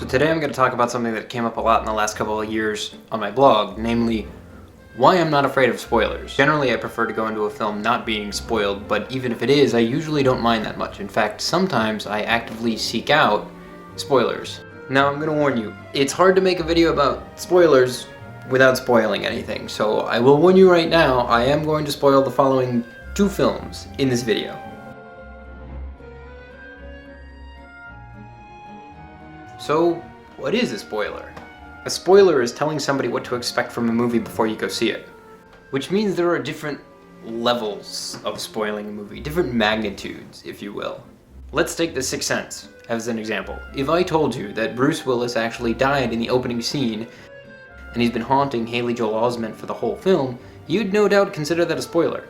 Today I'm going to talk about something that came up a lot in the last couple of years on my blog, namely, why I'm not afraid of spoilers. Generally, I prefer to go into a film not being spoiled, but even if it is, I usually don't mind that much. In fact, sometimes I actively seek out spoilers. Now, I'm going to warn you, it's hard to make a video about spoilers without spoiling anything, so I will warn you right now, I am going to spoil the following 2 films in this video. So, what is a spoiler? A spoiler is telling somebody what to expect from a movie before you go see it. Which means there are different levels of spoiling a movie, different magnitudes, if you will. Let's take The Sixth Sense as an example. If I told you that Bruce Willis actually died in the opening scene, and he's been haunting Haley Joel Osment for the whole film, you'd no doubt consider that a spoiler.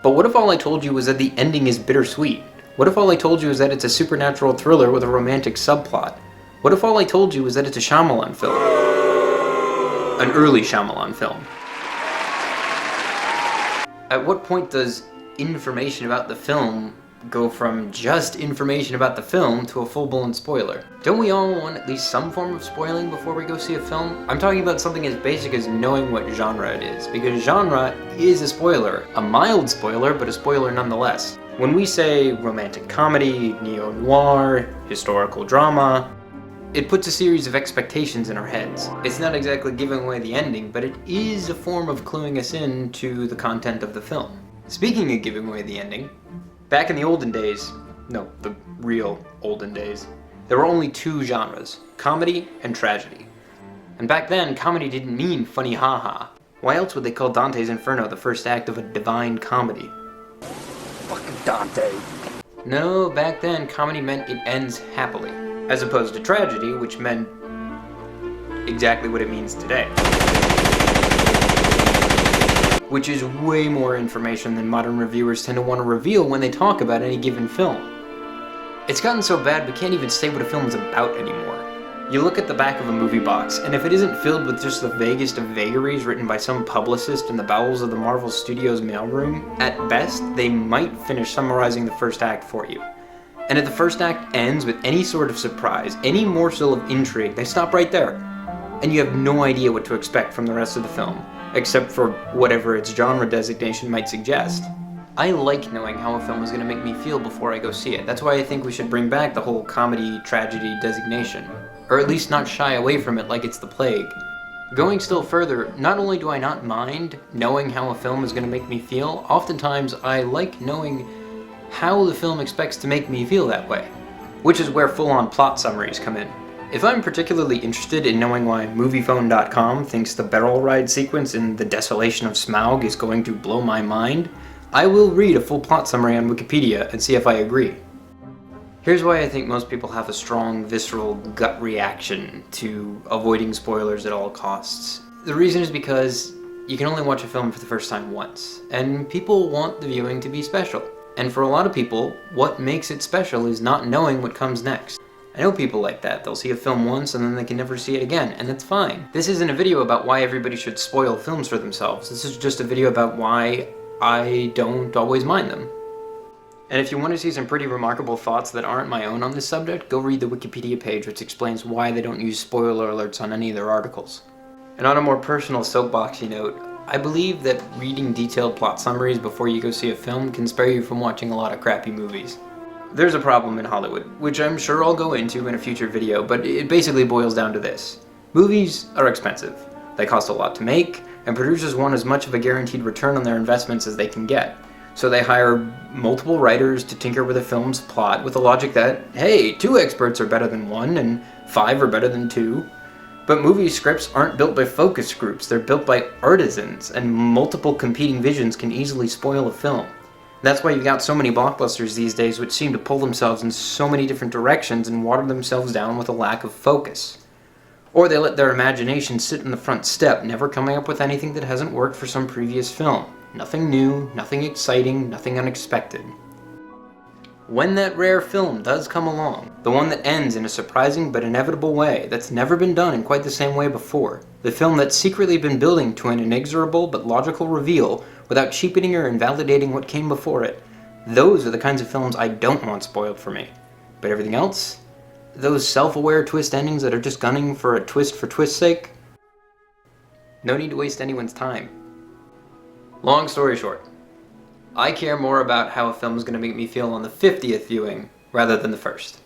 But what if all I told you was that the ending is bittersweet? What if all I told you is that it's a supernatural thriller with a romantic subplot? What if all I told you was that it's a Shyamalan film? An early Shyamalan film. At what point does information about the film go from just information about the film to a full-blown spoiler? Don't we all want at least some form of spoiling before we go see a film? I'm talking about something as basic as knowing what genre it is, because genre is a spoiler. A mild spoiler, but a spoiler nonetheless. When we say romantic comedy, neo-noir, historical drama, it puts a series of expectations in our heads. It's not exactly giving away the ending, but it is a form of cluing us in to the content of the film. Speaking of giving away the ending, back in the olden days, no, the real olden days, there were only 2 genres, comedy and tragedy. And back then, comedy didn't mean funny haha. Why else would they call Dante's Inferno the first act of a divine comedy? Fucking Dante. No, back then, comedy meant it ends happily. As opposed to tragedy, which meant exactly what it means today. Which is way more information than modern reviewers tend to want to reveal when they talk about any given film. It's gotten so bad we can't even say what a film is about anymore. You look at the back of a movie box, and if it isn't filled with just the vaguest of vagaries written by some publicist in the bowels of the Marvel Studios mailroom, at best, they might finish summarizing the first act for you. And if the first act ends with any sort of surprise, any morsel of intrigue, they stop right there. And you have no idea what to expect from the rest of the film, except for whatever its genre designation might suggest. I like knowing how a film is going to make me feel before I go see it. That's why I think we should bring back the whole comedy-tragedy designation. Or at least not shy away from it like it's the plague. Going still further, not only do I not mind knowing how a film is going to make me feel, oftentimes I like knowing how the film expects to make me feel that way, which is where full-on plot summaries come in. If I'm particularly interested in knowing why MoviePhone.com thinks the barrel ride sequence in The Desolation of Smaug is going to blow my mind, I will read a full plot summary on Wikipedia and see if I agree. Here's why I think most people have a strong, visceral gut reaction to avoiding spoilers at all costs. The reason is because you can only watch a film for the first time once, and people want the viewing to be special. And for a lot of people, what makes it special is not knowing what comes next. I know people like that. They'll see a film once and then they can never see it again, and that's fine. This isn't a video about why everybody should spoil films for themselves. This is just a video about why I don't always mind them. And if you want to see some pretty remarkable thoughts that aren't my own on this subject, go read the Wikipedia page which explains why they don't use spoiler alerts on any of their articles. And on a more personal soapboxy note, I believe that reading detailed plot summaries before you go see a film can spare you from watching a lot of crappy movies. There's a problem in Hollywood, which I'm sure I'll go into in a future video, but it basically boils down to this. Movies are expensive. They cost a lot to make, and producers want as much of a guaranteed return on their investments as they can get. So they hire multiple writers to tinker with a film's plot with the logic that, hey, 2 experts are better than 1, and 5 are better than 2. But movie scripts aren't built by focus groups, they're built by artisans, and multiple competing visions can easily spoil a film. That's why you've got so many blockbusters these days which seem to pull themselves in so many different directions and water themselves down with a lack of focus. Or they let their imagination sit in the front step, never coming up with anything that hasn't worked for some previous film. Nothing new, nothing exciting, nothing unexpected. When that rare film does come along, the one that ends in a surprising but inevitable way that's never been done in quite the same way before, the film that's secretly been building to an inexorable but logical reveal without cheapening or invalidating what came before it, those are the kinds of films I don't want spoiled for me. But everything else? those self-aware twist endings that are just gunning for twist's sake, no need to waste anyone's time. Long story short, I care more about how a film is going to make me feel on the 50th viewing rather than the first.